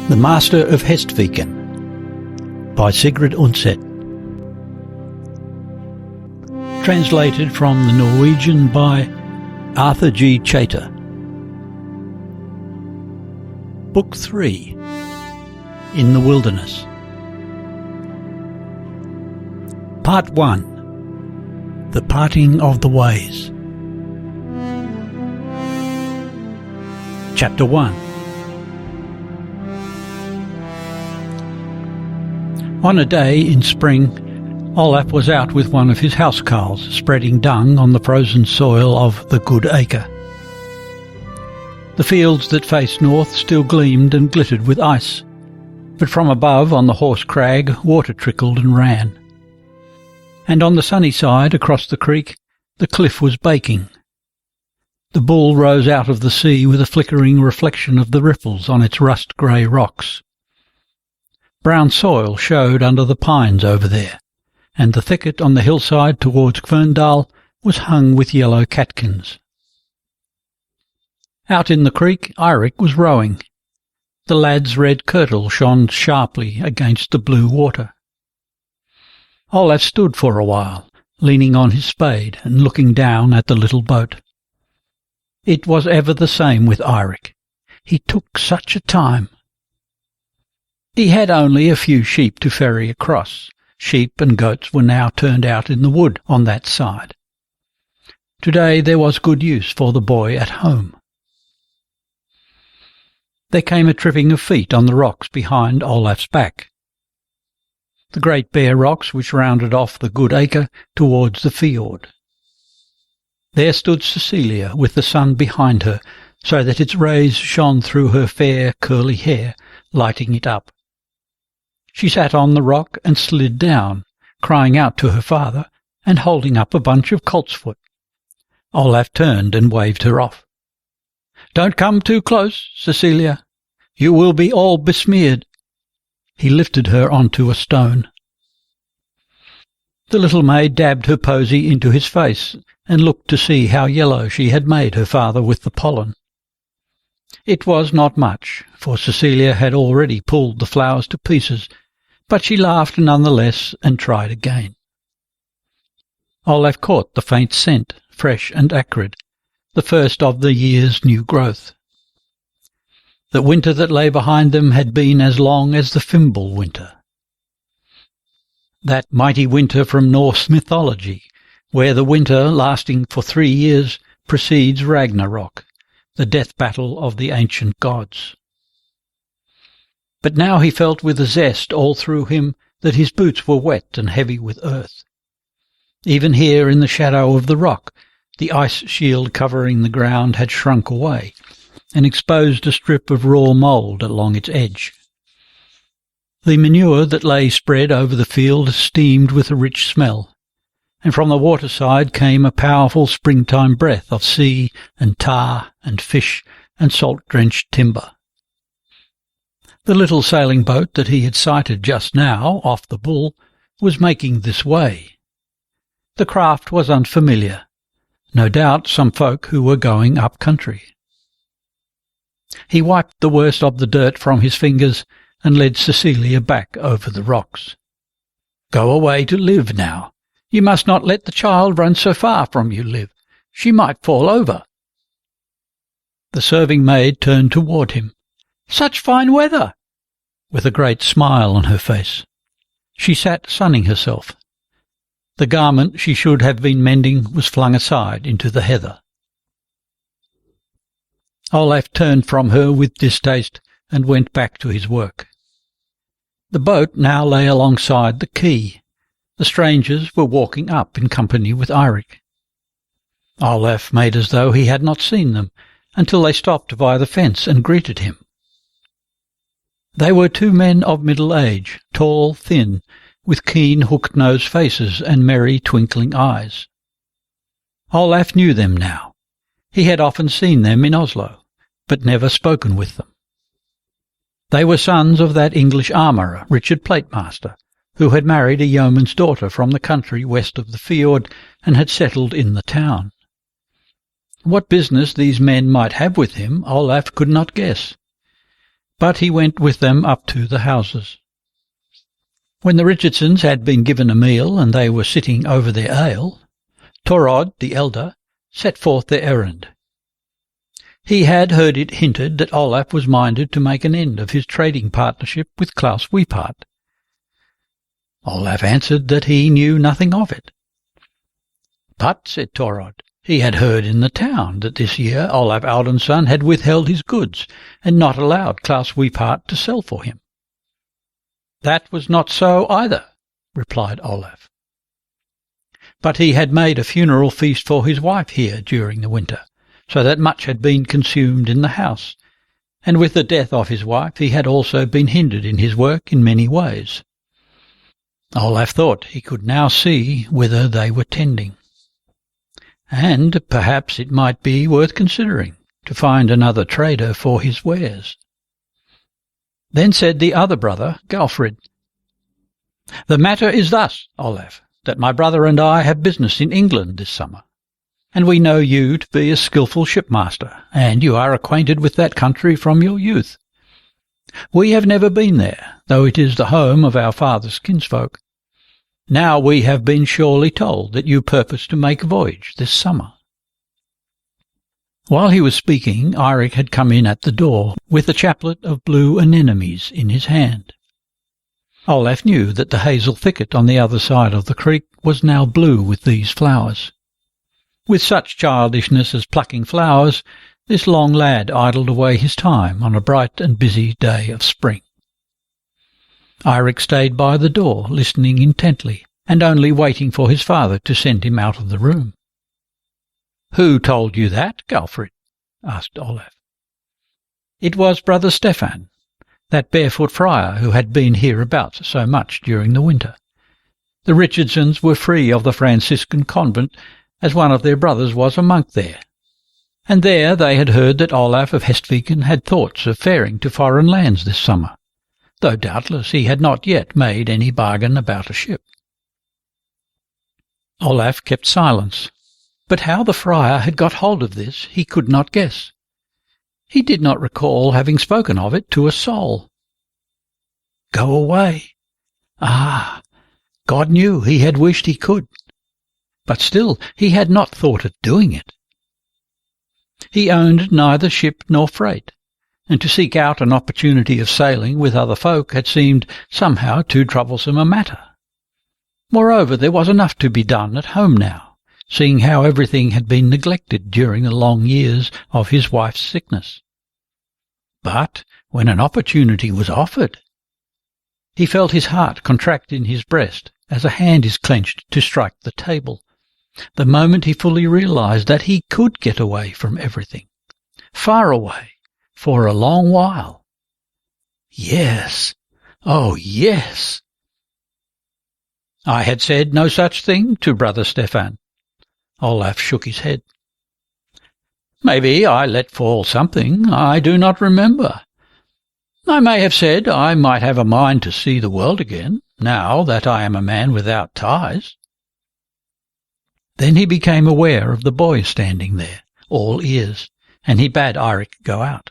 The Master of Hestviken by Sigrid Undset. Translated from the Norwegian by Arthur G. Chater. Book 3. In the Wilderness. Part 1. The Parting of the Ways. Chapter 1. On a day in spring, Olav was out with one of his housecarls, spreading dung on the frozen soil of the good acre. The fields that faced north still gleamed and glittered with ice, but from above on the horse crag water trickled and ran. And on the sunny side, across the creek, the cliff was baking. The bull rose out of the sea with a flickering reflection of the ripples on its rust-grey rocks. Brown soil showed under the pines over there, and the thicket on the hillside towards Kverndal was hung with yellow catkins. Out in the creek, Eirik was rowing. The lad's red kirtle shone sharply against the blue water. Olav stood for a while, leaning on his spade and looking down at the little boat. It was ever the same with Eirik. He took such a time. He had only a few sheep to ferry across. Sheep and goats were now turned out in the wood on that side. Today there was good use for the boy at home. There came a tripping of feet on the rocks behind Olav's back. The great bare rocks which rounded off the good acre towards the fjord. There stood Cecilia with the sun behind her, so that its rays shone through her fair curly hair, lighting it up. She sat on the rock and slid down, crying out to her father and holding up a bunch of coltsfoot. Olav turned and waved her off. "Don't come too close, Cecilia. You will be all besmeared." He lifted her onto a stone. The little maid dabbed her posy into his face and looked to see how yellow she had made her father with the pollen. It was not much, for Cecilia had already pulled the flowers to pieces, but she laughed nonetheless and tried again. Olav caught the faint scent, fresh and acrid, the first of the year's new growth. The winter that lay behind them had been as long as the Fimble winter. That mighty winter from Norse mythology, where the winter, lasting for 3 years, precedes Ragnarok, the death battle of the ancient gods. But now he felt with a zest all through him that his boots were wet and heavy with earth. Even here in the shadow of the rock, the ice shield covering the ground had shrunk away, and exposed a strip of raw mould along its edge. The manure that lay spread over the field steamed with a rich smell, and from the waterside came a powerful springtime breath of sea and tar and fish and salt-drenched timber. The little sailing boat that he had sighted just now off the bull was making this way. The craft was unfamiliar, no doubt some folk who were going up country. He wiped the worst of the dirt from his fingers and led Cecilia back over the rocks. "Go away to Liv now. You must not let the child run so far from you, Liv. She might fall over." The serving maid turned toward him. "Such fine weather!" with a great smile on her face. She sat sunning herself. The garment she should have been mending was flung aside into the heather. Olav turned from her with distaste and went back to his work. The boat now lay alongside the quay. The strangers were walking up in company with Eirik. Olav made as though he had not seen them, until they stopped by the fence and greeted him. They were 2 men of middle age, tall, thin, with keen hooked-nosed faces and merry twinkling eyes. Olav knew them now. He had often seen them in Oslo, but never spoken with them. They were sons of that English armourer, Richard Platemaster, who had married a yeoman's daughter from the country west of the fjord and had settled in the town. What business these men might have with him, Olav could not guess. but he went with them up to the houses. When the Richardsons had been given a meal and they were sitting over their ale, Thorodd, the elder, set forth their errand. He had heard it hinted that Olaf was minded to make an end of his trading partnership with Klaus Weipart. Olaf answered that he knew nothing of it. But, said Thorodd, he had heard in the town that this year Olav Audunsson had withheld his goods and not allowed Klaus Weipart to sell for him. That was not so either, replied Olaf. But he had made a funeral feast for his wife here during the winter, so that much had been consumed in the house, and with the death of his wife he had also been hindered in his work in many ways. Olaf thought he could now see whither they were tending, and perhaps it might be worth considering to find another trader for his wares. Then said the other brother, Galfrid, "The matter is thus, Olaf, that my brother and I have business in England this summer, and we know you to be a skilful shipmaster, and you are acquainted with that country from your youth. We have never been there, though it is the home of our father's kinsfolk. Now we have been surely told that you purpose to make a voyage this summer." While he was speaking, Eirik had come in at the door with a chaplet of blue anemones in his hand. Olaf knew that the hazel thicket on the other side of the creek was now blue with these flowers. With such childishness as plucking flowers, this long lad idled away his time on a bright and busy day of spring. Eirik stayed by the door, listening intently, and only waiting for his father to send him out of the room. "Who told you that, Galfrid?" asked Olaf. "It was Brother Stefan, that barefoot friar who had been hereabouts so much during the winter. The Richardsons were free of the Franciscan convent, as one of their brothers was a monk there, and there they had heard that Olav of Hestviken had thoughts of faring to foreign lands this summer, though doubtless he had not yet made any bargain about a ship." Olaf kept silence, but how the friar had got hold of this he could not guess. He did not recall having spoken of it to a soul. Go away? Ah, God knew he had wished he could, but still he had not thought of doing it. He owned neither ship nor freight, and to seek out an opportunity of sailing with other folk had seemed somehow too troublesome a matter. Moreover, there was enough to be done at home now, seeing how everything had been neglected during the long years of his wife's sickness. But when an opportunity was offered, he felt his heart contract in his breast as a hand is clenched to strike the table, the moment he fully realized that he could get away from everything, far away, for a long while. Yes, oh yes! I had said no such thing to Brother Stefan. Olaf shook his head. Maybe I let fall something, I do not remember. I may have said I might have a mind to see the world again, now that I am a man without ties. Then he became aware of the boy standing there, all ears, and he bade Eirik go out.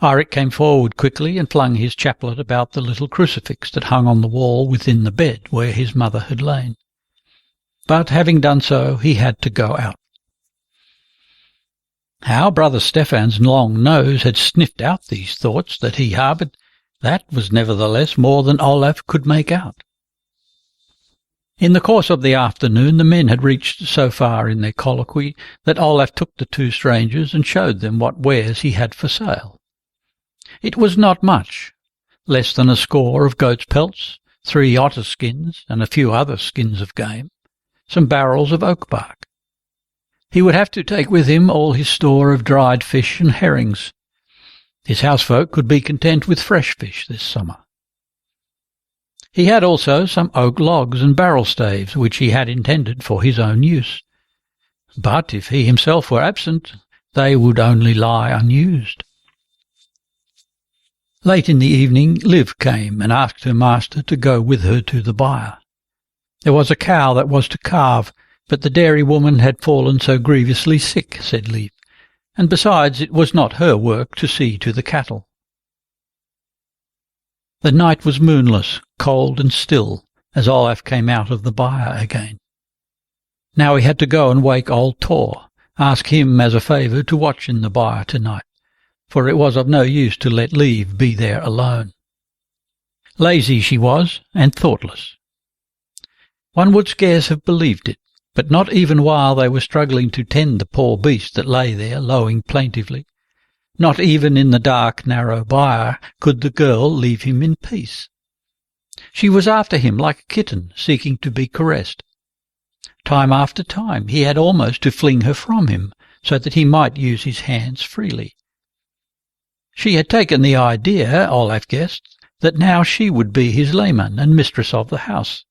Eirik came forward quickly and flung his chaplet about the little crucifix that hung on the wall within the bed where his mother had lain. But having done so, he had to go out. How Brother Stefan's long nose had sniffed out these thoughts that he harboured, that was nevertheless more than Olaf could make out. In the course of the afternoon the men had reached so far in their colloquy that Olaf took the two strangers and showed them what wares he had for sale. It was not much, less than a score of goats' pelts, 3 otter skins, and a few other skins of game, some barrels of oak bark. He would have to take with him all his store of dried fish and herrings. His housefolk could be content with fresh fish this summer. He had also some oak logs and barrel staves which he had intended for his own use. But if he himself were absent, they would only lie unused. Late in the evening Liv came and asked her master to go with her to the byre. There was a cow that was to calve, but the dairy woman had fallen so grievously sick, said Liv, and besides it was not her work to see to the cattle. The night was moonless, cold and still, as Olaf came out of the byre again. Now he had to go and wake old Tor, ask him as a favour to watch in the byre tonight, for it was of no use to let Liv be there alone. Lazy she was, and thoughtless. One would scarce have believed it, but not even while they were struggling to tend the poor beast that lay there lowing plaintively. Not even in the dark, narrow byre could the girl leave him in peace. She was after him like a kitten, seeking to be caressed. Time after time he had almost to fling her from him, so that he might use his hands freely. She had taken the idea, Olaf guessed, that now she would be his lehman and mistress of the house.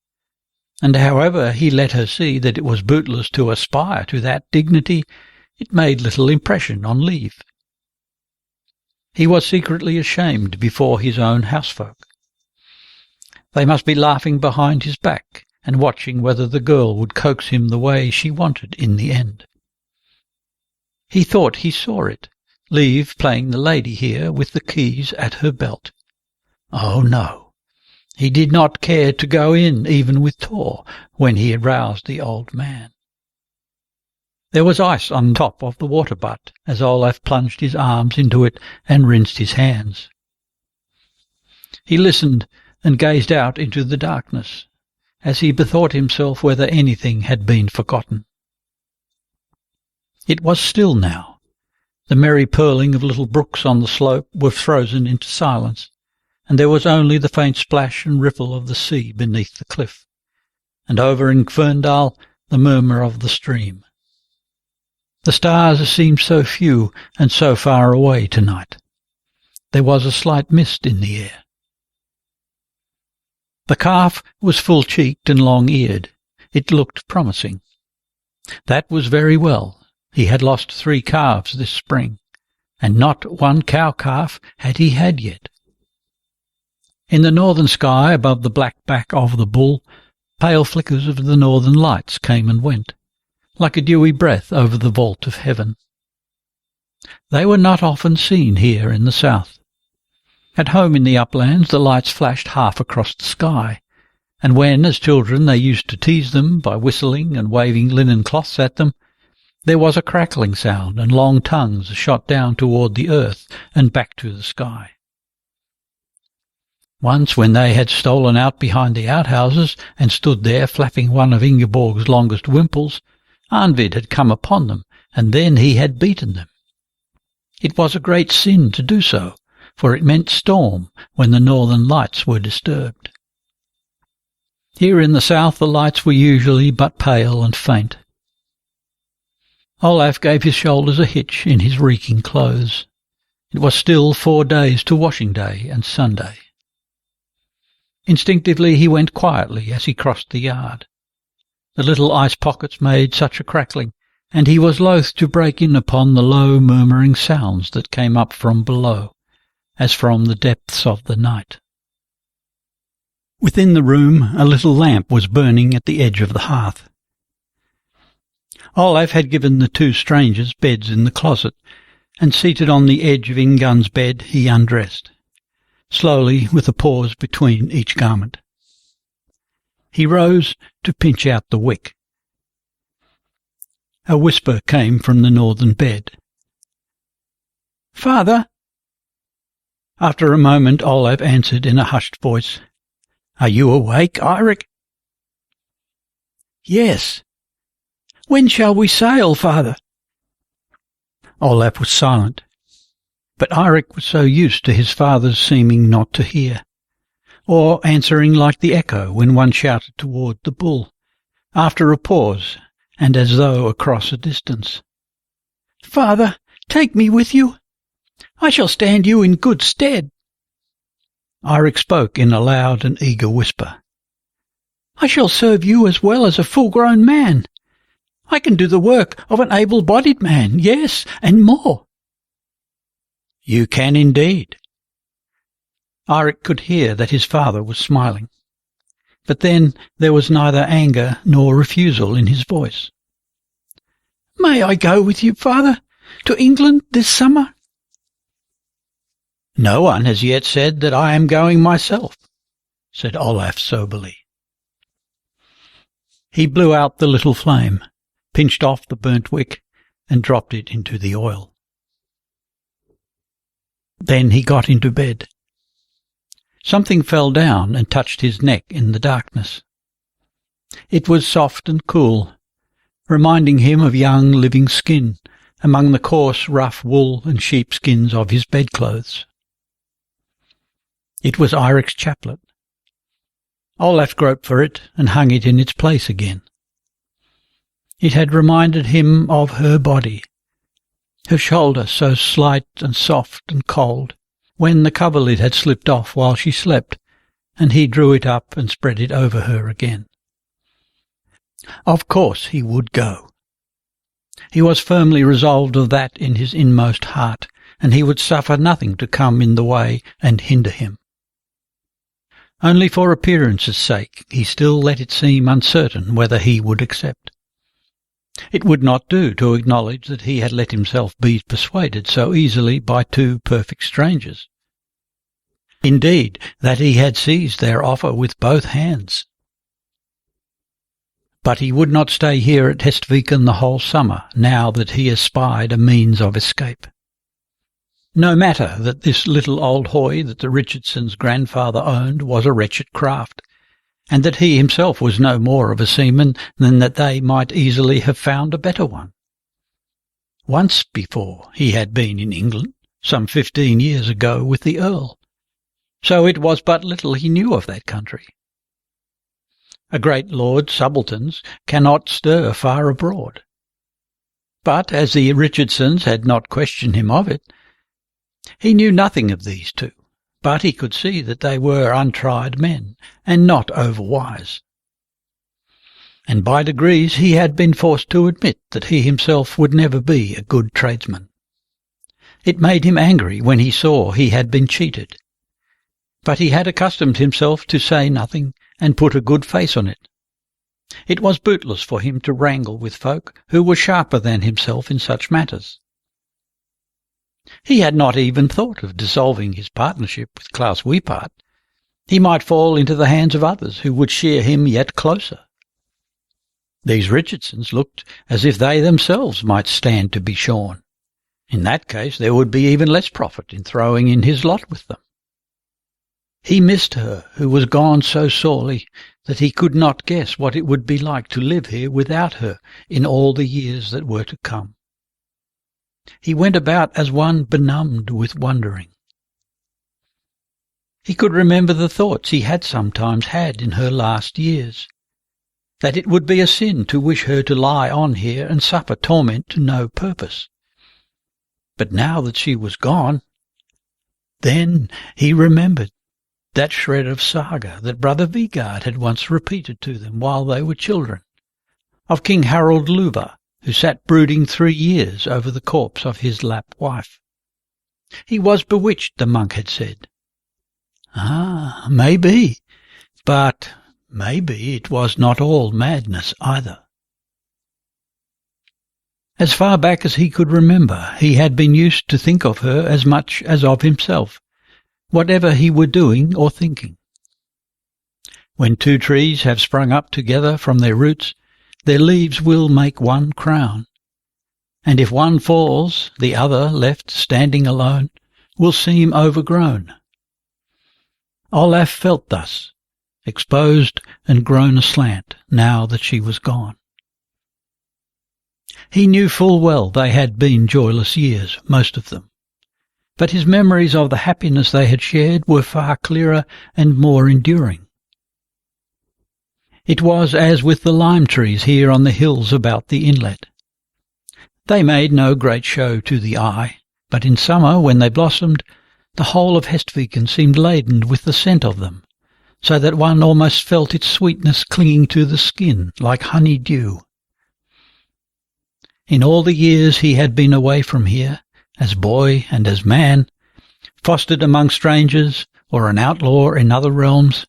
And however he let her see that it was bootless to aspire to that dignity, it made little impression on Liv. He was secretly ashamed before his own housefolk. They must be laughing behind his back and watching whether the girl would coax him the way she wanted in the end. He thought he saw it, Liv playing the lady here with the keys at her belt. Oh no, he did not care to go in even with Tor when he aroused the old man. There was ice on top of the water butt as Olaf plunged his arms into it and rinsed his hands. He listened and gazed out into the darkness, as he bethought himself whether anything had been forgotten. It was still now. The merry purling of little brooks on the slope were frozen into silence, and there was only the faint splash and ripple of the sea beneath the cliff, and over in Kverndal the murmur of the stream. The stars seemed so few and so far away tonight. There was a slight mist in the air. The calf was full-cheeked and long-eared. It looked promising. That was very well. He had lost 3 calves this spring, and not one cow-calf had he had yet. In the northern sky above the black back of the bull, pale flickers of the northern lights came and went, like a dewy breath over the vault of heaven. They were not often seen here in the south. At home in the uplands the lights flashed half across the sky, and when, as children, they used to tease them by whistling and waving linen cloths at them, there was a crackling sound, and long tongues shot down toward the earth and back to the sky. Once, when they had stolen out behind the outhouses and stood there flapping one of Ingeborg's longest wimples, Arnvid had come upon them, and then he had beaten them. It was a great sin to do so, for it meant storm when the northern lights were disturbed. Here in the south the lights were usually but pale and faint. Olaf gave his shoulders a hitch in his reeking clothes. It was still 4 days to washing day and Sunday. Instinctively he went quietly as he crossed the yard. The little ice pockets made such a crackling, and he was loath to break in upon the low murmuring sounds that came up from below, as from the depths of the night. Within the room a little lamp was burning at the edge of the hearth. Olaf had given the 2 strangers beds in the closet, and seated on the edge of Ingunn's bed he undressed, slowly with a pause between each garment. He rose to pinch out the wick. A whisper came from the northern bed. "Father!" After a moment Olav answered in a hushed voice, "Are you awake, Eirik?" "Yes." "When shall we sail, father?" Olav was silent, but Eirik was so used to his father's seeming not to hear, or answering like the echo when one shouted toward the bull, after a pause, and as though across a distance. "Father, take me with you. I shall stand you in good stead." Eirik spoke in a loud and eager whisper. "I shall serve you as well as a full-grown man. I can do the work of an able-bodied man, yes, and more." "You can indeed." Eirik could hear that his father was smiling, but then there was neither anger nor refusal in his voice. "May I go with you, father, to England this summer?" "No one has yet said that I am going myself," said Olaf soberly. He blew out the little flame, pinched off the burnt wick, and dropped it into the oil. Then he got into bed. Something fell down and touched his neck in the darkness. It was soft and cool, reminding him of young living skin among the coarse, rough wool and sheepskins of his bedclothes. It was Eirik's chaplet. Olaf groped for it and hung it in its place again. It had reminded him of her body, her shoulder so slight and soft and cold, when the coverlid had slipped off while she slept, and he drew it up and spread it over her again. Of course he would go. He was firmly resolved of that in his inmost heart, and he would suffer nothing to come in the way and hinder him. Only for appearance's sake he still let it seem uncertain whether he would accept. It would not do to acknowledge that he had let himself be persuaded so easily by two perfect strangers. Indeed, that he had seized their offer with both hands. But he would not stay here at Hestviken the whole summer, now that he espied a means of escape. No matter that this little old hoy that the Richardsons' grandfather owned was a wretched craft, and that he himself was no more of a seaman than that they might easily have found a better one. Once before he had been in England, some 15 years ago, with the Earl, so it was but little he knew of that country. A great lord's subalterns cannot stir far abroad. But as the Richardsons had not questioned him of it, he knew nothing of these two, but he could see that they were untried men, and not overwise. And by degrees he had been forced to admit that he himself would never be a good tradesman. It made him angry when he saw he had been cheated, but he had accustomed himself to say nothing and put a good face on it. It was bootless for him to wrangle with folk who were sharper than himself in such matters. He had not even thought of dissolving his partnership with Klaus Wiepart. He might fall into the hands of others who would shear him yet closer. These Richardsons looked as if they themselves might stand to be shorn. In that case there would be even less profit in throwing in his lot with them. He missed her, who was gone so sorely that he could not guess what it would be like to live here without her in all the years that were to come. He went about as one benumbed with wondering. He could remember the thoughts he had sometimes had in her last years, that it would be a sin to wish her to lie on here and suffer torment to no purpose. But now that she was gone, then he remembered that shred of saga that Brother Vigard had once repeated to them while they were children, of King Harald Luva, who sat brooding 3 years over the corpse of his Lapp wife. He was bewitched, the monk had said. Ah, maybe, but maybe it was not all madness either. As far back as he could remember, he had been used to think of her as much as of himself, whatever he were doing or thinking. When two trees have sprung up together from their roots, their leaves will make one crown, and if one falls, the other, left standing alone, will seem overgrown. Olaf felt thus, exposed and grown aslant, now that she was gone. He knew full well they had been joyless years, most of them, but his memories of the happiness they had shared were far clearer and more enduring. It was as with the lime trees here on the hills about the inlet. They made no great show to the eye, but in summer, when they blossomed, the whole of Hestviken seemed laden with the scent of them, so that one almost felt its sweetness clinging to the skin like honey-dew. In all the years he had been away from here, as boy and as man, fostered among strangers or an outlaw in other realms,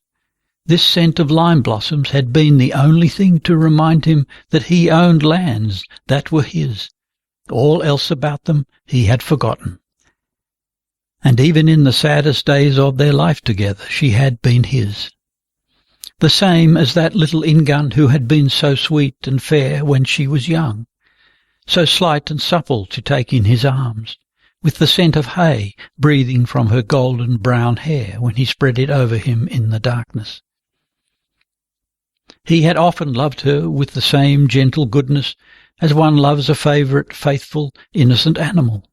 this scent of lime blossoms had been the only thing to remind him that he owned lands that were his. All else about them he had forgotten. and even in the saddest days of their life together she had been his. The same as that little Ingunn who had been so sweet and fair when she was young, so slight and supple to take in his arms, with the scent of hay breathing from her golden brown hair when he spread it over him in the darkness. He had often loved her with the same gentle goodness as one loves a favourite, faithful, innocent animal,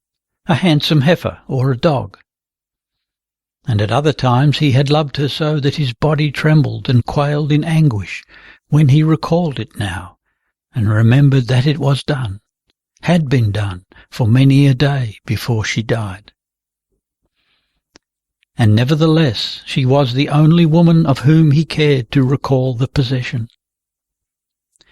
a handsome heifer or a dog. And at other times he had loved her so that his body trembled and quailed in anguish when he recalled it now, and remembered that it was done, had been done for many a day before she died. And nevertheless she was the only woman of whom he cared to recall the possession.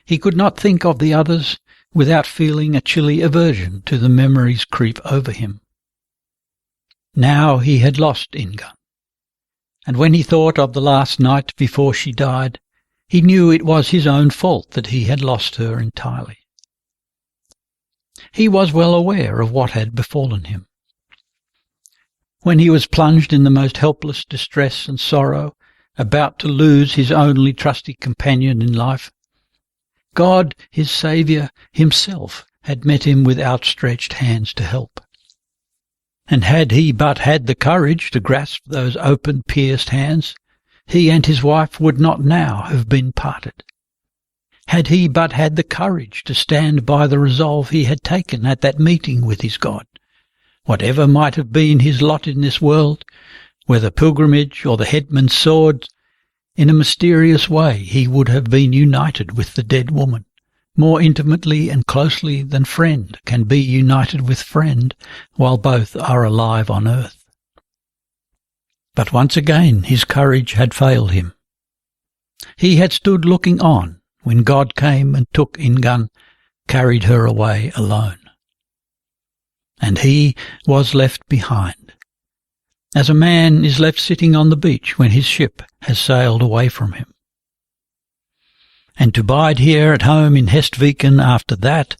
He could not think of the others without feeling a chilly aversion to the memories creep over him. Now he had lost Ingunn, and when he thought of the last night before she died, he knew it was his own fault that he had lost her entirely. He was well aware of what had befallen him. When he was plunged in the most helpless distress and sorrow, about to lose his only trusty companion in life, God, his Saviour, himself had met him with outstretched hands to help. And had he but had the courage to grasp those open, pierced hands, he and his wife would not now have been parted. Had he but had the courage to stand by the resolve he had taken at that meeting with his God, whatever might have been his lot in this world, whether pilgrimage or the headman's sword, in a mysterious way he would have been united with the dead woman, more intimately and closely than friend can be united with friend while both are alive on earth. But once again his courage had failed him. He had stood looking on when God came and took Ingunn, carried her away alone. And he was left behind, as a man is left sitting on the beach when his ship has sailed away from him. And to bide here at home in Hestviken after that,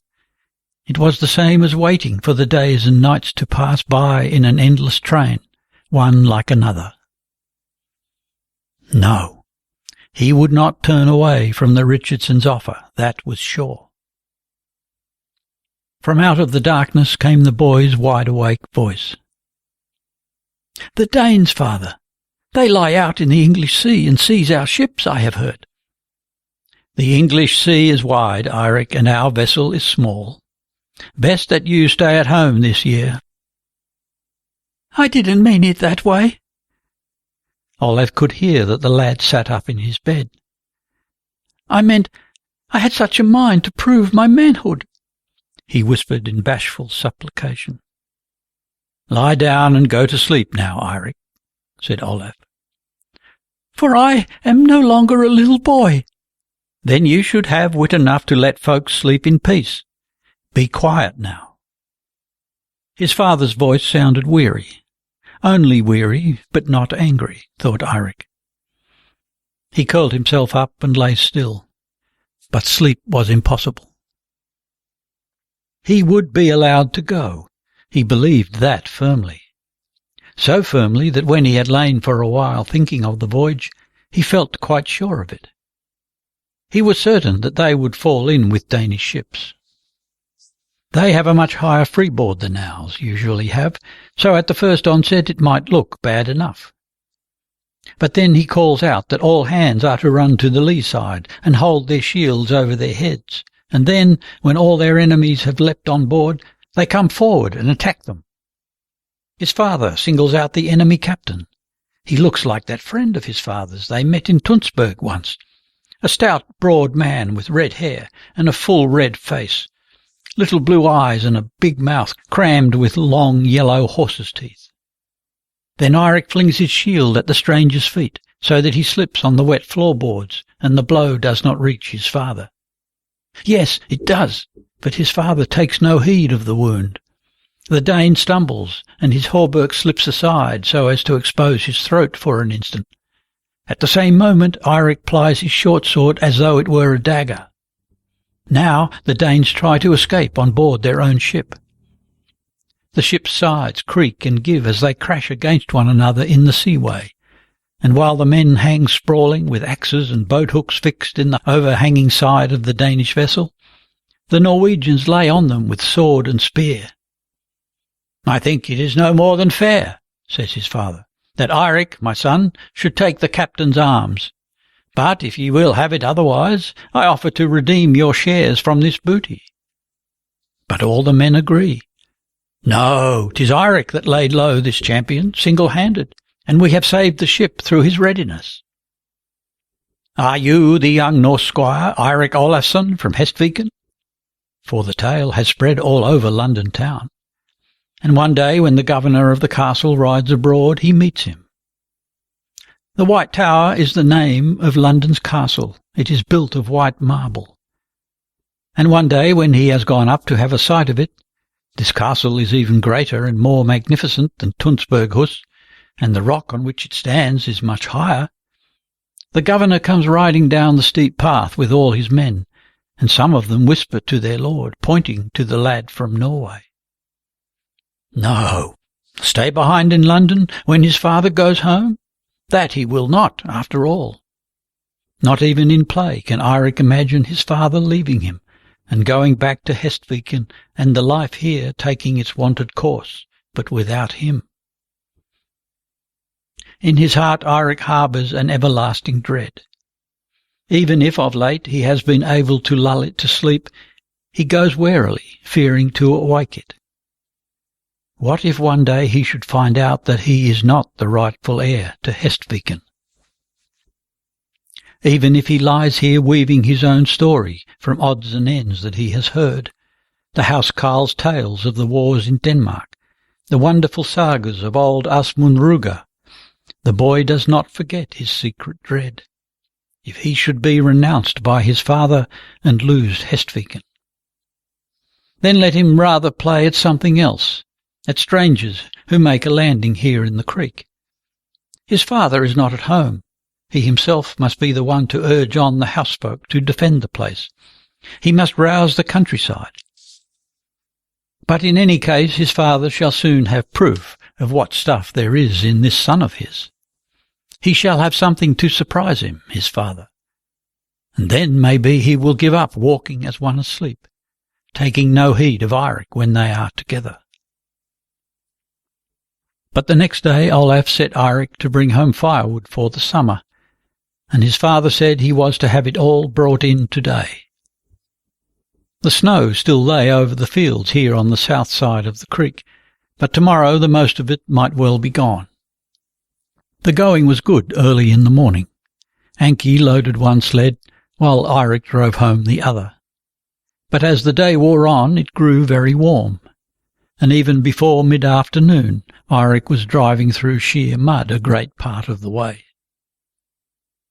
it was the same as waiting for the days and nights to pass by in an endless train, one like another. No, he would not turn away from the Richardsons' offer, that was sure. From out of the darkness came the boy's wide-awake voice. "The Danes, father. They lie out in the English Sea and seize our ships, I have heard." "The English Sea is wide, Eirik, and our vessel is small. Best that you stay at home this year." "I didn't mean it that way." Olav could hear that the lad sat up in his bed. "I meant I had such a mind to prove my manhood," he whispered in bashful supplication. "Lie down and go to sleep now, Eirik," said Olav. "For I am no longer a little boy." "Then you should have wit enough to let folks sleep in peace. Be quiet now." His father's voice sounded weary. Only weary, but not angry, thought Eirik. He curled himself up and lay still, but sleep was impossible. He would be allowed to go. He believed that firmly. So firmly that when he had lain for a while thinking of the voyage, he felt quite sure of it. He was certain that they would fall in with Danish ships. They have a much higher freeboard than ours usually have, so at the first onset it might look bad enough. But then he calls out that all hands are to run to the lee side and hold their shields over their heads, and then, when all their enemies have leapt on board, they come forward and attack them. His father singles out the enemy captain. He looks like that friend of his father's they met in Tunsberg once, a stout, broad man with red hair and a full red face, little blue eyes and a big mouth crammed with long yellow horse's teeth. Then Eirik flings his shield at the stranger's feet, so that he slips on the wet floorboards, and the blow does not reach his father. Yes, it does, but his father takes no heed of the wound. The Dane stumbles, and his hauberk slips aside so as to expose his throat for an instant. At the same moment Eirik plies his short sword as though it were a dagger. Now the Danes try to escape on board their own ship. The ship's sides creak and give as they crash against one another in the seaway, and while the men hang sprawling with axes and boat-hooks fixed in the overhanging side of the Danish vessel, the Norwegians lay on them with sword and spear. "I think it is no more than fair," says his father, "that Eirik, my son, should take the captain's arms. But if ye will have it otherwise, I offer to redeem your shares from this booty." But all the men agree. "No, 'tis Eirik that laid low this champion, single-handed, and we have saved the ship through his readiness." "Are you the young Norse squire, Eirik Olafsson from Hestviken?" For the tale has spread all over London town, and one day when the governor of the castle rides abroad, he meets him. The White Tower is the name of London's castle. It is built of white marble. And one day when he has gone up to have a sight of it, this castle is even greater and more magnificent than Tunsberghus, and the rock on which it stands is much higher. The governor comes riding down the steep path with all his men, and some of them whisper to their lord, pointing to the lad from Norway. No, stay behind in London when his father goes home? That he will not, after all. Not even in play can Eirik imagine his father leaving him and going back to Hestviken, and the life here taking its wonted course, but without him. In his heart Eirik harbours an everlasting dread. Even if of late he has been able to lull it to sleep, he goes warily, fearing to awake it. What if one day he should find out that he is not the rightful heir to Hestviken? Even if he lies here weaving his own story from odds and ends that he has heard, the housecarl's tales of the wars in Denmark, the wonderful sagas of old Asmund Ruga, the boy does not forget his secret dread, if he should be renounced by his father and lose Hestviken. Then let him rather play at something else, at strangers who make a landing here in the creek. His father is not at home. He himself must be the one to urge on the housefolk to defend the place. He must rouse the countryside. But in any case his father shall soon have proof of what stuff there is in this son of his. He shall have something to surprise him, his father. And then maybe he will give up walking as one asleep, taking no heed of Eirik when they are together. But the next day Olaf set Eirik to bring home firewood for the summer, and his father said he was to have it all brought in today. The snow still lay over the fields here on the south side of the creek, but tomorrow the most of it might well be gone. The going was good early in the morning. Anki loaded one sled, while Eirik drove home the other. But as the day wore on, it grew very warm, and even before mid-afternoon Eirik was driving through sheer mud a great part of the way.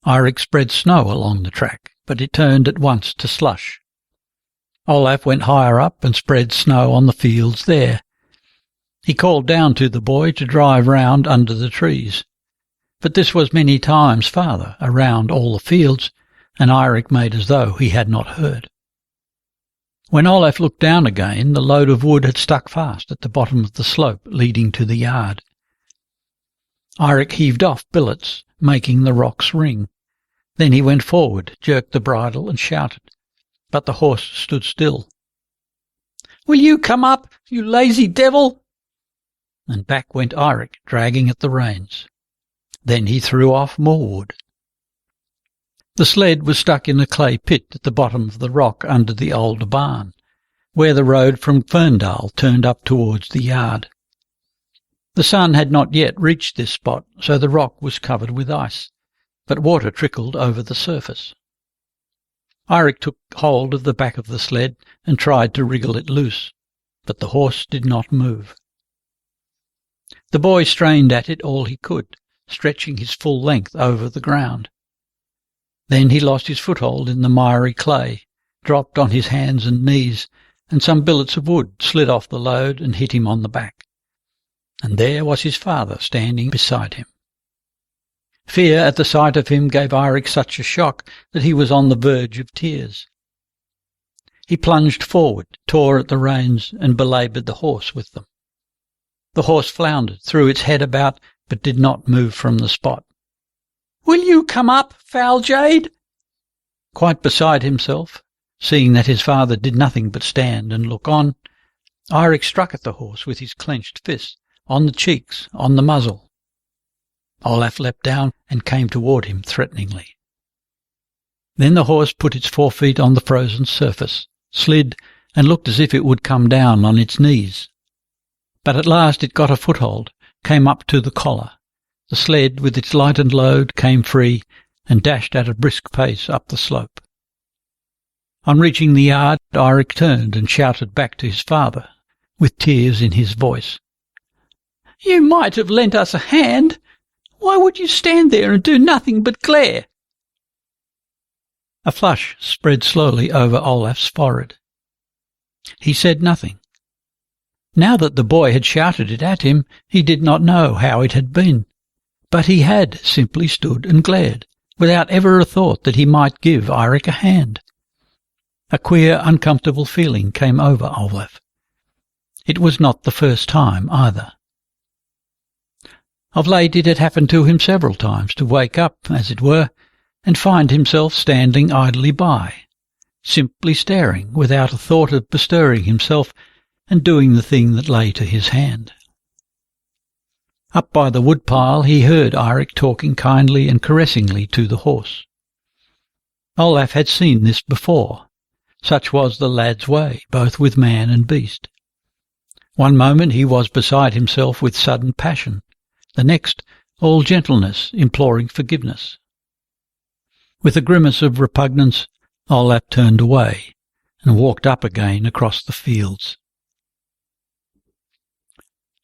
Eirik spread snow along the track, but it turned at once to slush. Olaf went higher up and spread snow on the fields there. He called down to the boy to drive round under the trees, but this was many times farther, around all the fields, and Eirik made as though he had not heard. When Olaf looked down again, the load of wood had stuck fast at the bottom of the slope leading to the yard. Eirik heaved off billets, making the rocks ring. Then he went forward, jerked the bridle and shouted, but the horse stood still. "Will you come up, you lazy devil?" And back went Eirik, dragging at the reins. Then he threw off more wood. The sled was stuck in a clay pit at the bottom of the rock under the old barn, where the road from Ferndal turned up towards the yard. The sun had not yet reached this spot, so the rock was covered with ice, but water trickled over the surface. Eirik took hold of the back of the sled and tried to wriggle it loose, but the horse did not move. The boy strained at it all he could, stretching his full length over the ground. Then he lost his foothold in the miry clay, dropped on his hands and knees, and some billets of wood slid off the load and hit him on the back. And there was his father standing beside him. Fear at the sight of him gave Eirik such a shock that he was on the verge of tears. He plunged forward, tore at the reins, and belaboured the horse with them. The horse floundered, threw its head about, but did not move from the spot. "Will you come up, foul jade?" Quite beside himself, seeing that his father did nothing but stand and look on, Eirik struck at the horse with his clenched fist, on the cheeks, on the muzzle. Olaf leapt down and came toward him threateningly. Then the horse put its forefeet on the frozen surface, slid, and looked as if it would come down on its knees. But at last it got a foothold, came up to the collar. The sled, with its lightened load, came free and dashed at a brisk pace up the slope. On reaching the yard, Eirik turned and shouted back to his father, with tears in his voice. "You might have lent us a hand. Why would you stand there and do nothing but glare?" A flush spread slowly over Olaf's forehead. He said nothing. Now that the boy had shouted it at him, he did not know how it had been, but he had simply stood and glared, without ever a thought that he might give Eirik a hand. A queer, uncomfortable feeling came over Olaf. It was not the first time either. Of late it had happened to him several times to wake up, as it were, and find himself standing idly by, simply staring, without a thought of bestirring himself and doing the thing that lay to his hand. Up by the woodpile he heard Eirik talking kindly and caressingly to the horse. Olaf had seen this before. Such was the lad's way, both with man and beast. One moment he was beside himself with sudden passion, the next all gentleness, imploring forgiveness. With a grimace of repugnance, Olaf turned away and walked up again across the fields.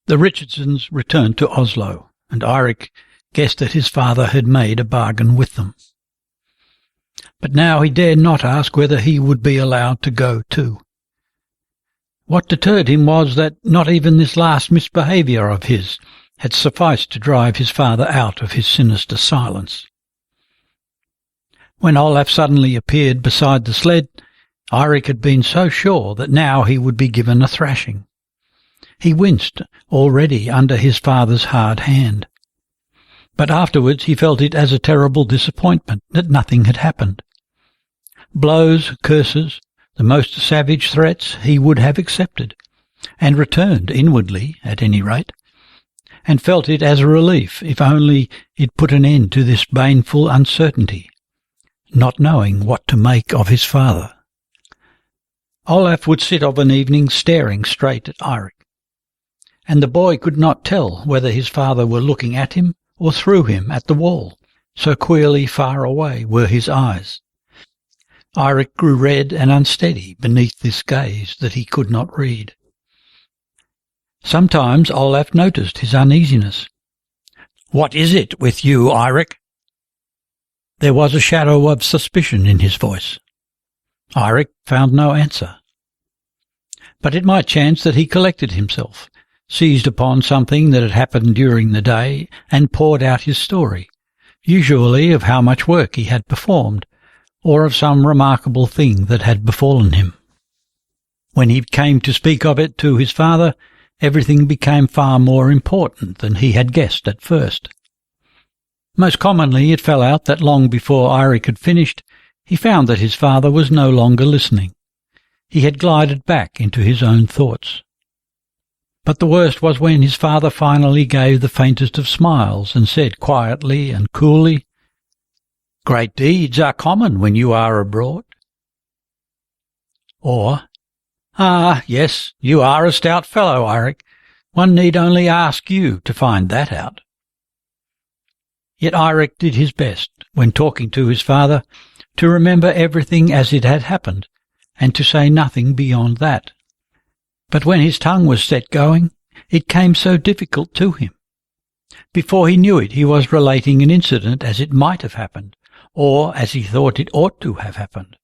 The Richardsons returned to Oslo, and Eirik guessed that his father had made a bargain with them. But now he dared not ask whether he would be allowed to go too. What deterred him was that not even this last misbehaviour of his had sufficed to drive his father out of his sinister silence. When Olaf suddenly appeared beside the sled, Eirik had been so sure that now he would be given a thrashing. He winced already under his father's hard hand. But afterwards he felt it as a terrible disappointment that nothing had happened. Blows, curses, the most savage threats he would have accepted, and returned inwardly, at any rate, and felt it as a relief if only it put an end to this baneful uncertainty, not knowing what to make of his father. Olaf would sit of an evening staring straight at Eirik, and the boy could not tell whether his father were looking at him or through him at the wall, so queerly far away were his eyes. Eirik grew red and unsteady beneath this gaze that he could not read. Sometimes Olaf noticed his uneasiness. "What is it with you, Eirik?" There was a shadow of suspicion in his voice. Eirik found no answer. But it might chance that he collected himself, seized upon something that had happened during the day, and poured out his story, usually of how much work he had performed, or of some remarkable thing that had befallen him. When he came to speak of it to his father, everything became far more important than he had guessed at first. Most commonly it fell out that long before Eirik had finished, he found that his father was no longer listening. He had glided back into his own thoughts. But the worst was when his father finally gave the faintest of smiles and said quietly and coolly, "Great deeds are common when you are abroad." Or, "Ah, yes, you are a stout fellow, Eirik. One need only ask you to find that out." Yet Eirik did his best, when talking to his father, to remember everything as it had happened, and to say nothing beyond that. But when his tongue was set going, it came so difficult to him. Before he knew it, he was relating an incident as it might have happened, or as he thought it ought to have happened.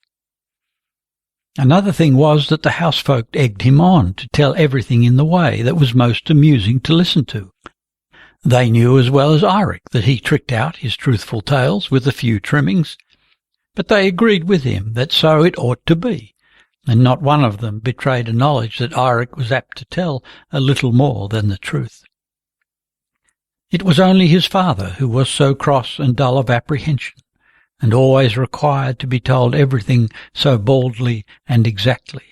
Another thing was that the housefolk egged him on to tell everything in the way that was most amusing to listen to. They knew as well as Eirik that he tricked out his truthful tales with a few trimmings, but they agreed with him that so it ought to be, and not one of them betrayed a knowledge that Eirik was apt to tell a little more than the truth. It was only his father who was so cross and dull of apprehension, and always required to be told everything so baldly and exactly.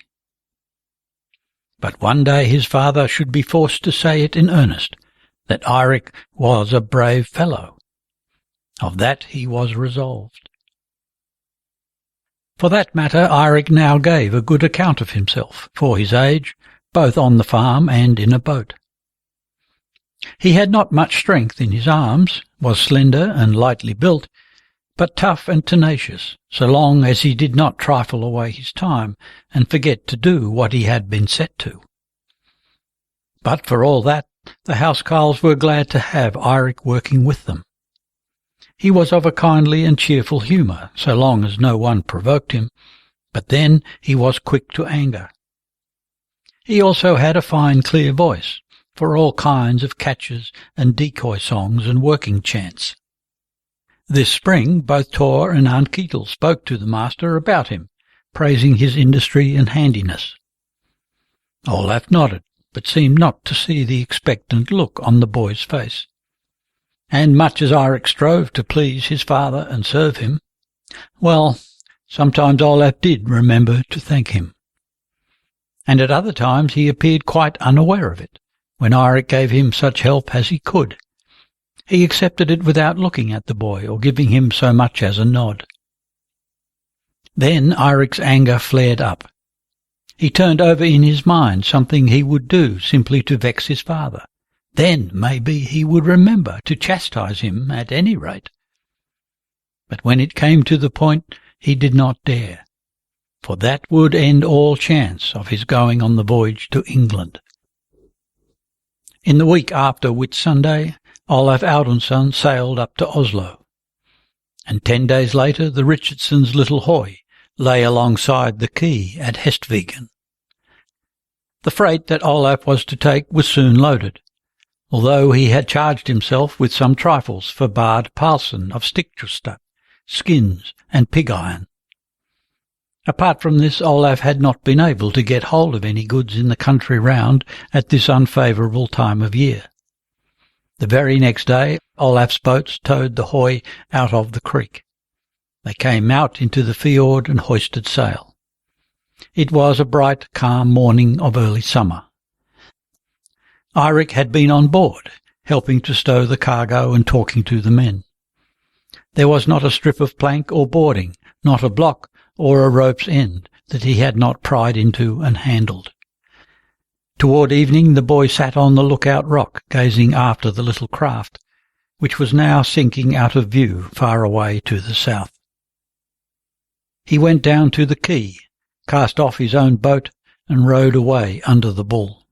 But one day his father should be forced to say it in earnest, that Eirik was a brave fellow. Of that he was resolved. For that matter, Eirik now gave a good account of himself, for his age, both on the farm and in a boat. He had not much strength in his arms, was slender and lightly built, but tough and tenacious, so long as he did not trifle away his time and forget to do what he had been set to. But for all that, the housecarls were glad to have Eirik working with them. He was of a kindly and cheerful humour, so long as no one provoked him, but then he was quick to anger. He also had a fine clear voice, for all kinds of catches and decoy songs and working chants. This spring both Tor and Aunt Ketil spoke to the master about him, praising his industry and handiness. Olaf nodded, but seemed not to see the expectant look on the boy's face. And much as Eirik strove to please his father and serve him, well, sometimes Olaf did remember to thank him. And at other times he appeared quite unaware of it, when Eirik gave him such help as he could. He accepted it without looking at the boy or giving him so much as a nod. Then Eirik's anger flared up. He turned over in his mind something he would do simply to vex his father. Then, maybe, he would remember to chastise him at any rate. But when it came to the point, he did not dare, for that would end all chance of his going on the voyage to England. In the week after Whitsunday, Olav Audunsson sailed up to Oslo, and 10 days later the Richardsons' little hoy lay alongside the quay at Hestviken. The freight that Olaf was to take was soon loaded, although he had charged himself with some trifles for Bard Palsson of Stickjustad, skins and pig iron. Apart from this, Olaf had not been able to get hold of any goods in the country round at this unfavourable time of year. The very next day, Olaf's boats towed the hoy out of the creek. They came out into the fjord and hoisted sail. It was a bright, calm morning of early summer. Eirik had been on board, helping to stow the cargo and talking to the men. There was not a strip of plank or boarding, not a block or a rope's end that he had not pried into and handled. Toward evening the boy sat on the lookout rock, gazing after the little craft, which was now sinking out of view far away to the south. He went down to the quay, cast off his own boat, and rowed away under the bull.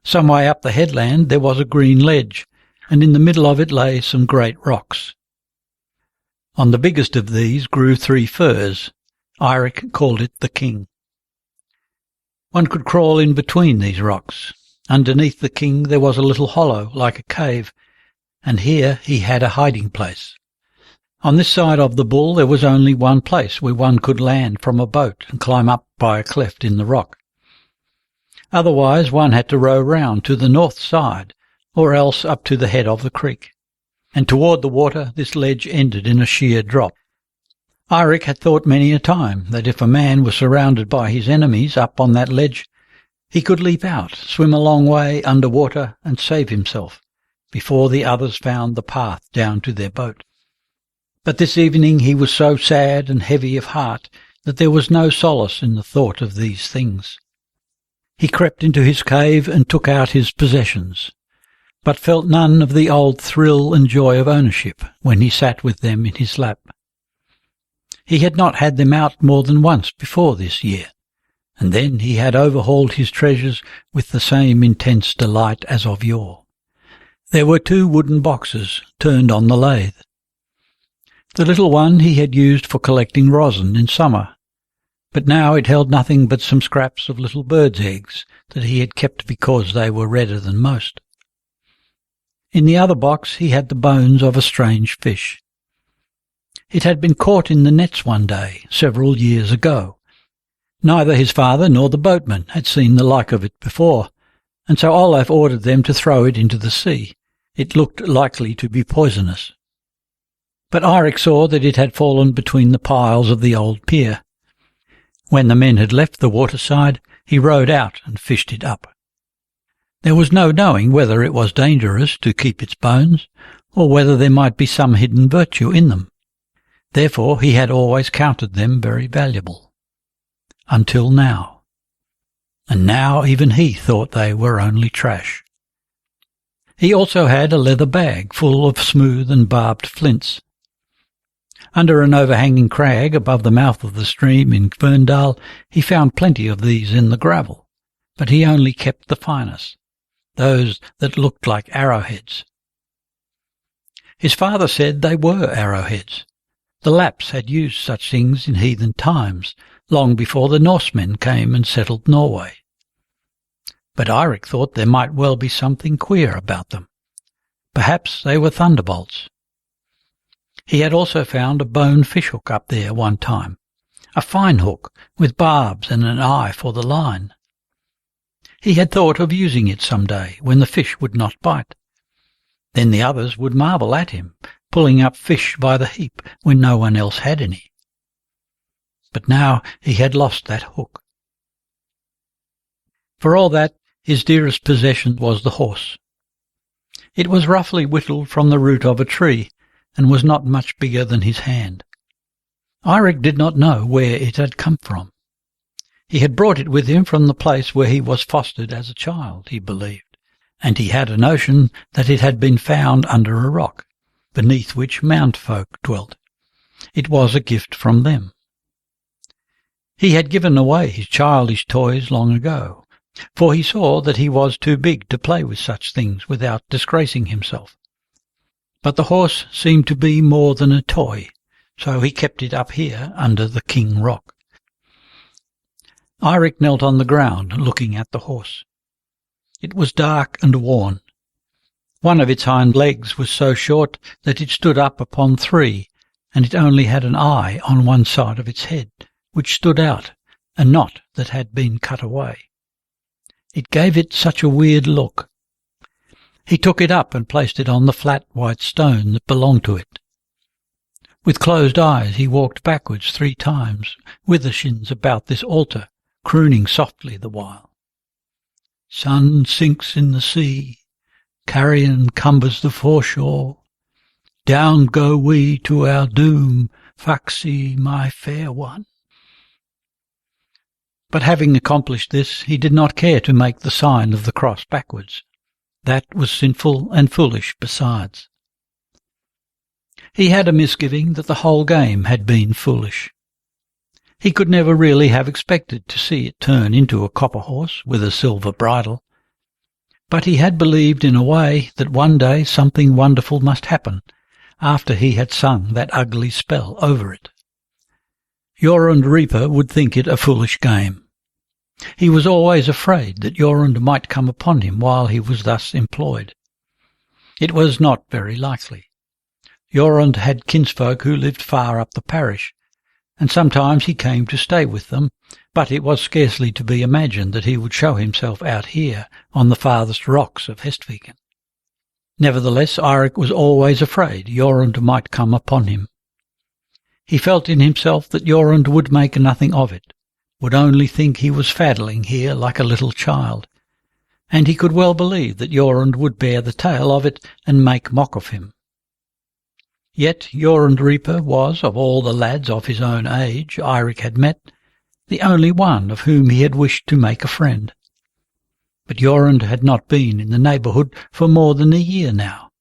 Some way up the headland there was a green ledge, and in the middle of it lay some great rocks. On the biggest of these grew 3 firs. Eirik called it the King. One could crawl in between these rocks. Underneath the King there was a little hollow like a cave, and here he had a hiding place. On this side of the bull there was only one place where one could land from a boat and climb up by a cleft in the rock. Otherwise one had to row round to the north side, or else up to the head of the creek, and toward the water this ledge ended in a sheer drop. Eirik had thought many a time that if a man was surrounded by his enemies up on that ledge, he could leap out, swim a long way under water, and save himself, before the others found the path down to their boat. But this evening he was so sad and heavy of heart that there was no solace in the thought of these things. He crept into his cave and took out his possessions, but felt none of the old thrill and joy of ownership when he sat with them in his lap. He had not had them out more than once before this year, and then he had overhauled his treasures with the same intense delight as of yore. There were 2 wooden boxes turned on the lathe. The little one he had used for collecting rosin in summer, but now it held nothing but some scraps of little birds' eggs that he had kept because they were redder than most. In the other box he had the bones of a strange fish. It had been caught in the nets one day, several years ago. Neither his father nor the boatman had seen the like of it before, and so Olav ordered them to throw it into the sea. It looked likely to be poisonous. But Eirik saw that it had fallen between the piles of the old pier. When the men had left the waterside, he rowed out and fished it up. There was no knowing whether it was dangerous to keep its bones, or whether there might be some hidden virtue in them. Therefore he had always counted them very valuable. Until now. And now even he thought they were only trash. He also had a leather bag full of smooth and barbed flints. Under an overhanging crag above the mouth of the stream in Kvørndal he found plenty of these in the gravel, but he only kept the finest, those that looked like arrowheads. His father said they were arrowheads. The Lapps had used such things in heathen times, long before the Norsemen came and settled Norway. But Eirik thought there might well be something queer about them. Perhaps they were thunderbolts. He had also found a bone fishhook up there one time, a fine hook with barbs and an eye for the line. He had thought of using it some day when the fish would not bite. Then the others would marvel at him, pulling up fish by the heap when no one else had any. But now he had lost that hook. For all that, his dearest possession was the horse. It was roughly whittled from the root of a tree, and was not much bigger than his hand. Eirik did not know where it had come from. He had brought it with him from the place where he was fostered as a child, he believed, and he had a notion that it had been found under a rock, beneath which mound-folk dwelt. It was a gift from them. He had given away his childish toys long ago, for he saw that he was too big to play with such things without disgracing himself. But the horse seemed to be more than a toy, so he kept it up here under the king rock. Eirik knelt on the ground, looking at the horse. It was dark and worn. One of its hind legs was so short that it stood up upon three, and it only had an eye on one side of its head, which stood out, a knot that had been cut away. It gave it such a weird look. He took it up and placed it on the flat white stone that belonged to it. With closed eyes he walked backwards 3 times, with the shins about this altar, crooning softly the while. Sun sinks in the sea, carrion cumbers the foreshore. Down go we to our doom, Faxi, my fair one. But having accomplished this, he did not care to make the sign of the cross backwards. That was sinful and foolish besides. He had a misgiving that the whole game had been foolish. He could never really have expected to see it turn into a copper horse with a silver bridle. But he had believed in a way that one day something wonderful must happen after he had sung that ugly spell over it. Jorund Reaper would think it a foolish game. He was always afraid that Jorund might come upon him while he was thus employed. It was not very likely. Jorund had kinsfolk who lived far up the parish, and sometimes he came to stay with them, but it was scarcely to be imagined that he would show himself out here on the farthest rocks of Hestviken. Nevertheless, Eirik was always afraid Jorund might come upon him. He felt in himself that Jorund would make nothing of it, would only think he was faddling here like a little child, and he could well believe that Jorund would bear the tale of it and make mock of him. Yet Jorund Reaper was, of all the lads of his own age Eirik had met, the only one of whom he had wished to make a friend. But Jorund had not been in the neighbourhood for more than a year now.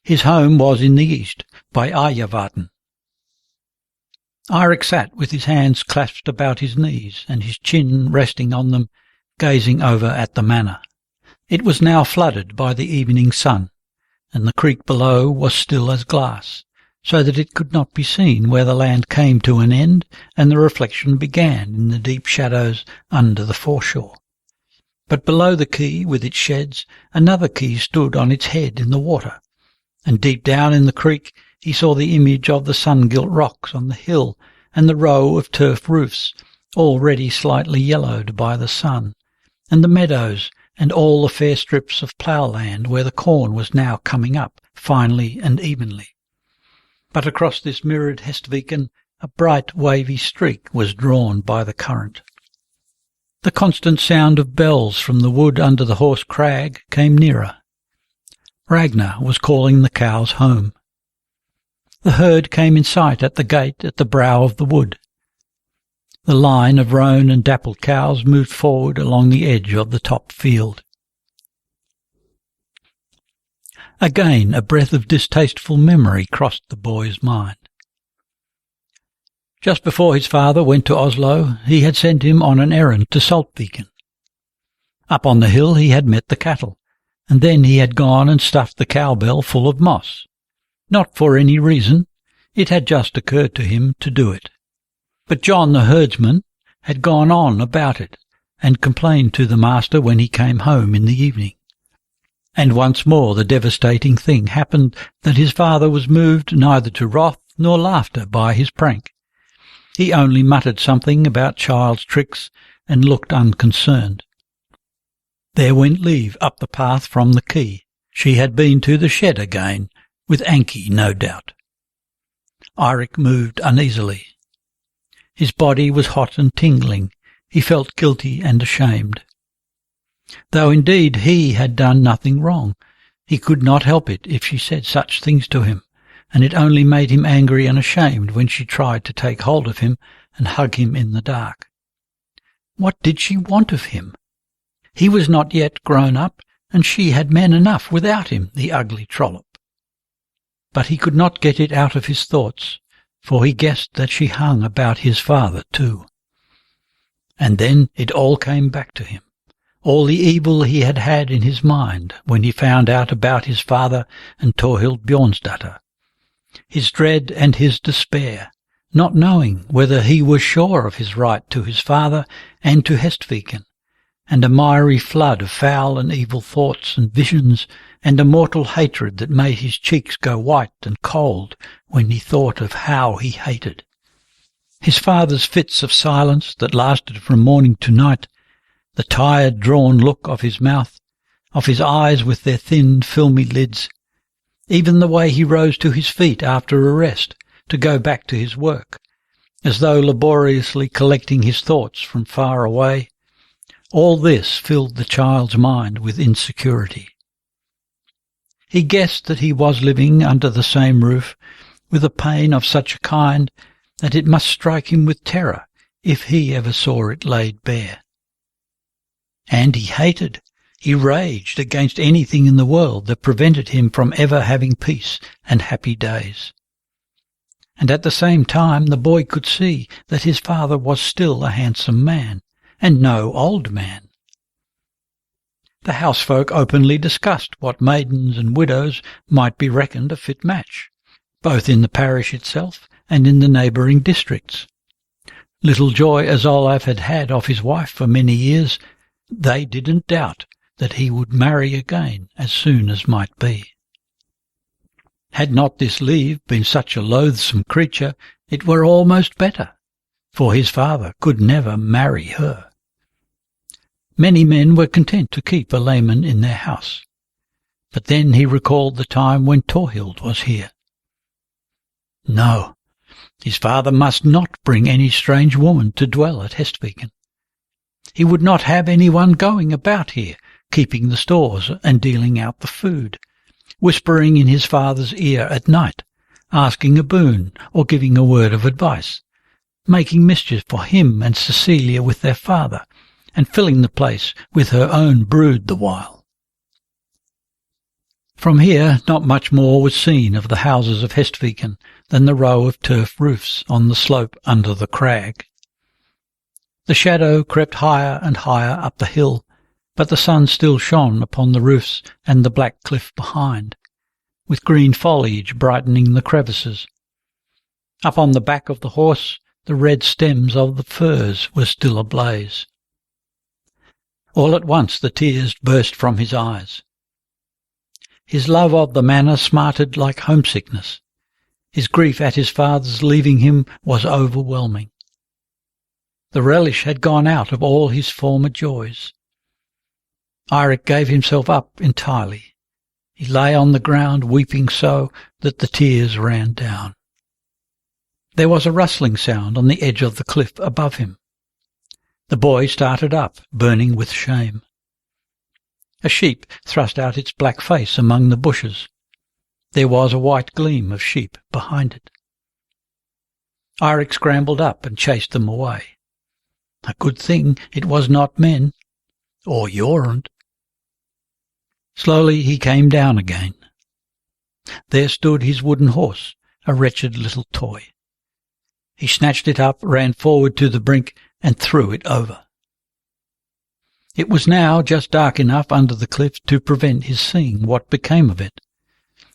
His home was in the east, by Arjavaten. Eirik sat with his hands clasped about his knees and his chin resting on them, gazing over at the manor. It was now flooded by the evening sun, and the creek below was still as glass, so that it could not be seen where the land came to an end and the reflection began in the deep shadows under the foreshore. But below the quay with its sheds, another quay stood on its head in the water, and deep down in the creek he saw the image of the sun-gilt rocks on the hill and the row of turf roofs, already slightly yellowed by the sun, and the meadows, and all the fair strips of ploughland where the corn was now coming up finely and evenly. But across this mirrored Hestviken a bright wavy streak was drawn by the current. The constant sound of bells from the wood under the horse crag came nearer. Ragnar was calling the cows home. The herd came in sight at the gate at the brow of the wood. The line of roan and dappled cows moved forward along the edge of the top field. Again a breath of distasteful memory crossed the boy's mind. Just before his father went to Oslo, he had sent him on an errand to Saltviken. Up on the hill he had met the cattle, and then he had gone and stuffed the cowbell full of moss. Not for any reason, it had just occurred to him to do it. But John the herdsman had gone on about it, and complained to the master when he came home in the evening. And once more the devastating thing happened that his father was moved neither to wrath nor laughter by his prank. He only muttered something about child's tricks and looked unconcerned. There went Liv up the path from the quay. She had been to the shed again, with Anki, no doubt. Eirik moved uneasily. His body was hot and tingling. He felt guilty and ashamed. Though indeed he had done nothing wrong, he could not help it if she said such things to him, and it only made him angry and ashamed when she tried to take hold of him and hug him in the dark. What did she want of him? He was not yet grown up, and she had men enough without him, the ugly trollop. But he could not get it out of his thoughts, for he guessed that she hung about his father too. And then it all came back to him, all the evil he had had in his mind when he found out about his father and Torhild Bjornsdatter, his dread and his despair, not knowing whether he was sure of his right to his father and to Hestviken, and a miry flood of foul and evil thoughts and visions, and a mortal hatred that made his cheeks go white and cold when he thought of how he hated. His father's fits of silence that lasted from morning to night, the tired, drawn look of his mouth, of his eyes with their thin, filmy lids, even the way he rose to his feet after a rest to go back to his work, as though laboriously collecting his thoughts from far away, all this filled the child's mind with insecurity. He guessed that he was living under the same roof, with a pain of such a kind that it must strike him with terror if he ever saw it laid bare. And he hated, he raged against anything in the world that prevented him from ever having peace and happy days. And at the same time the boy could see that his father was still a handsome man, and no old man. The housefolk openly discussed what maidens and widows might be reckoned a fit match, both in the parish itself and in the neighbouring districts. Little joy as Olav had had of his wife for many years, they didn't doubt that he would marry again as soon as might be. Had not this Liv been such a loathsome creature, it were almost better, for his father could never marry her. Many men were content to keep a layman in their house, but then he recalled the time when Torhild was here. No, his father must not bring any strange woman to dwell at Hestviken. He would not have anyone going about here, keeping the stores and dealing out the food, whispering in his father's ear at night, asking a boon or giving a word of advice, making mischief for him and Cecilia with their father, and filling the place with her own brood the while. From here not much more was seen of the houses of Hestviken than the row of turf roofs on the slope under the crag. The shadow crept higher and higher up the hill, but the sun still shone upon the roofs and the black cliff behind, with green foliage brightening the crevices. Up on the back of the horse the red stems of the firs were still ablaze. All at once the tears burst from his eyes. His love of the manor smarted like homesickness. His grief at his father's leaving him was overwhelming. The relish had gone out of all his former joys. Eirik gave himself up entirely. He lay on the ground weeping so that the tears ran down. There was a rustling sound on the edge of the cliff above him. The boy started up, burning with shame. A sheep thrust out its black face among the bushes. There was a white gleam of sheep behind it. Eirik scrambled up and chased them away. A good thing it was not men, or Jorund. Slowly he came down again. There stood his wooden horse, a wretched little toy. He snatched it up, ran forward to the brink, and threw it over. It was now just dark enough under the cliff to prevent his seeing what became of it,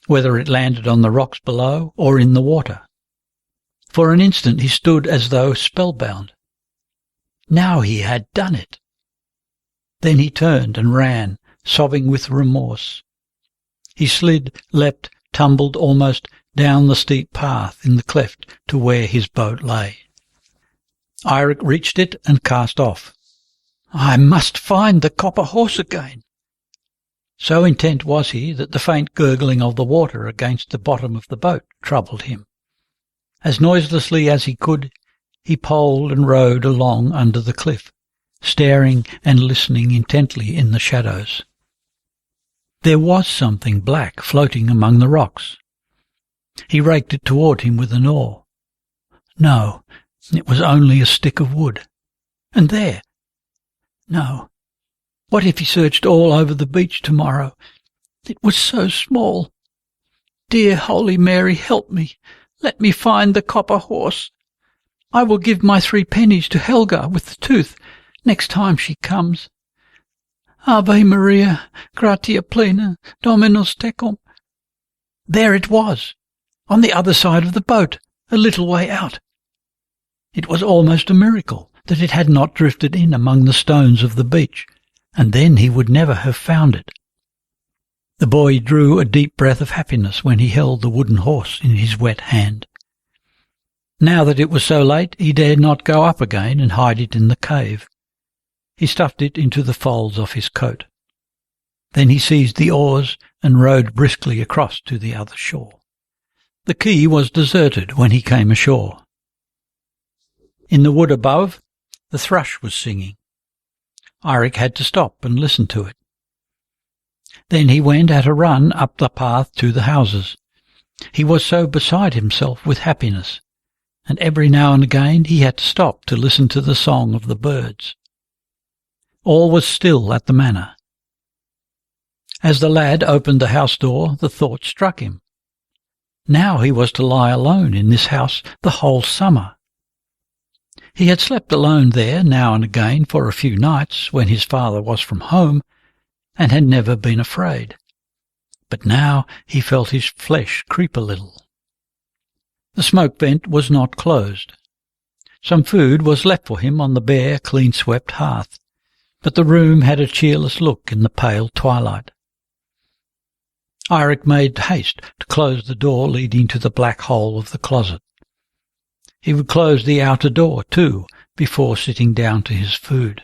whether it landed on the rocks below or in the water. For an instant he stood as though spellbound. Now he had done it. Then he turned and ran, sobbing with remorse. He slid, leapt, tumbled almost down the steep path in the cleft to where his boat lay. Eirik reached it and cast off. I must find the copper horse again. So intent was he that the faint gurgling of the water against the bottom of the boat troubled him. As noiselessly as he could, he poled and rowed along under the cliff, staring and listening intently in the shadows. There was something black floating among the rocks. He raked it toward him with an oar. No, it was only a stick of wood. And there! No. What if he searched all over the beach tomorrow? It was so small. Dear Holy Mary, help me. Let me find the copper horse. I will give my 3 pennies to Helga with the tooth next time she comes. Ave Maria, gratia plena, Dominus tecum. There it was, on the other side of the boat, a little way out. It was almost a miracle that it had not drifted in among the stones of the beach, and then he would never have found it. The boy drew a deep breath of happiness when he held the wooden horse in his wet hand. Now that it was so late, he dared not go up again and hide it in the cave. He stuffed it into the folds of his coat. Then he seized the oars and rowed briskly across to the other shore. The quay was deserted when he came ashore. In the wood above, the thrush was singing. Eirik had to stop and listen to it. Then he went at a run up the path to the houses. He was so beside himself with happiness, and every now and again he had to stop to listen to the song of the birds. All was still at the manor. As the lad opened the house door, the thought struck him. Now he was to lie alone in this house the whole summer. He had slept alone there now and again for a few nights when his father was from home, and had never been afraid. But now he felt his flesh creep a little. The smoke vent was not closed. Some food was left for him on the bare, clean-swept hearth, but the room had a cheerless look in the pale twilight. Eirik made haste to close the door leading to the black hole of the closet. He would close the outer door, too, before sitting down to his food.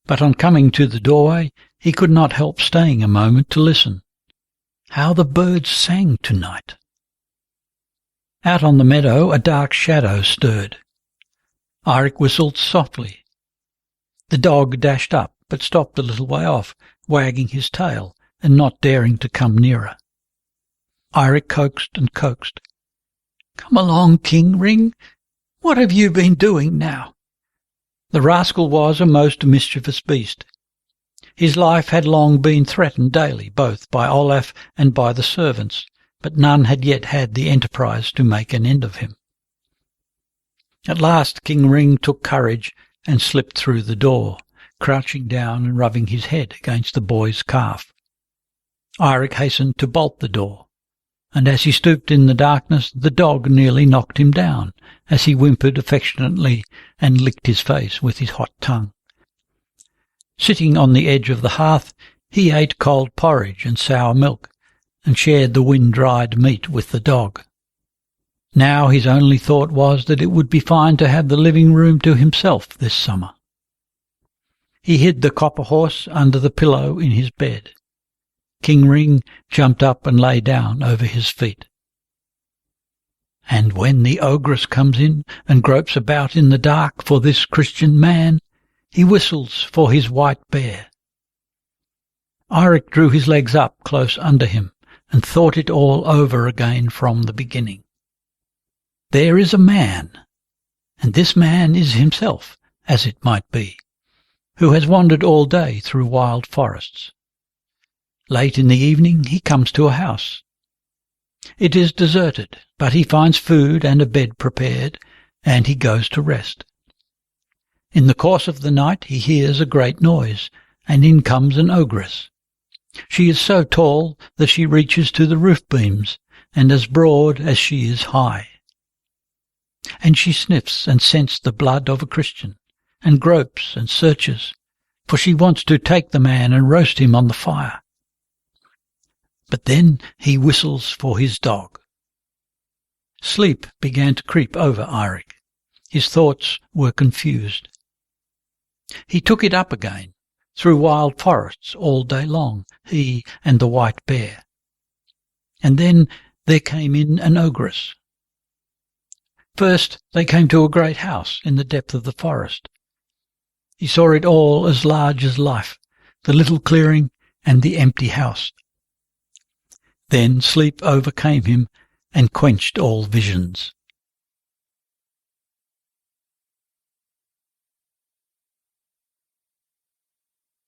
But on coming to the doorway, he could not help staying a moment to listen. How the birds sang tonight! Out on the meadow a dark shadow stirred. Eirik whistled softly. The dog dashed up, but stopped a little way off, wagging his tail and not daring to come nearer. Eirik coaxed and coaxed. "Come along, King Ring. What have you been doing now?" The rascal was a most mischievous beast. His life had long been threatened daily, both by Olaf and by the servants, but none had yet had the enterprise to make an end of him. At last King Ring took courage and slipped through the door, crouching down and rubbing his head against the boy's calf. Eirik hastened to bolt the door, and as he stooped in the darkness, the dog nearly knocked him down as he whimpered affectionately and licked his face with his hot tongue. Sitting on the edge of the hearth, he ate cold porridge and sour milk, and shared the wind-dried meat with the dog. Now his only thought was that it would be fine to have the living room to himself this summer. He hid the copper horse under the pillow in his bed. King Ring jumped up and lay down over his feet. And when the ogress comes in and gropes about in the dark for this Christian man, he whistles for his white bear. Eirik drew his legs up close under him and thought it all over again from the beginning. There is a man, and this man is himself, as it might be, who has wandered all day through wild forests. Late in the evening he comes to a house. It is deserted, but he finds food and a bed prepared, and he goes to rest. In the course of the night he hears a great noise, and in comes an ogress. She is so tall that she reaches to the roof beams, and as broad as she is high. And she sniffs and scents the blood of a Christian, and gropes and searches, for she wants to take the man and roast him on the fire. But then he whistles for his dog. Sleep began to creep over Eirik. His thoughts were confused. He took it up again, through wild forests all day long, he and the white bear. And then there came in an ogress. First they came to a great house in the depth of the forest. He saw it all as large as life, the little clearing and the empty house. Then sleep overcame him and quenched all visions.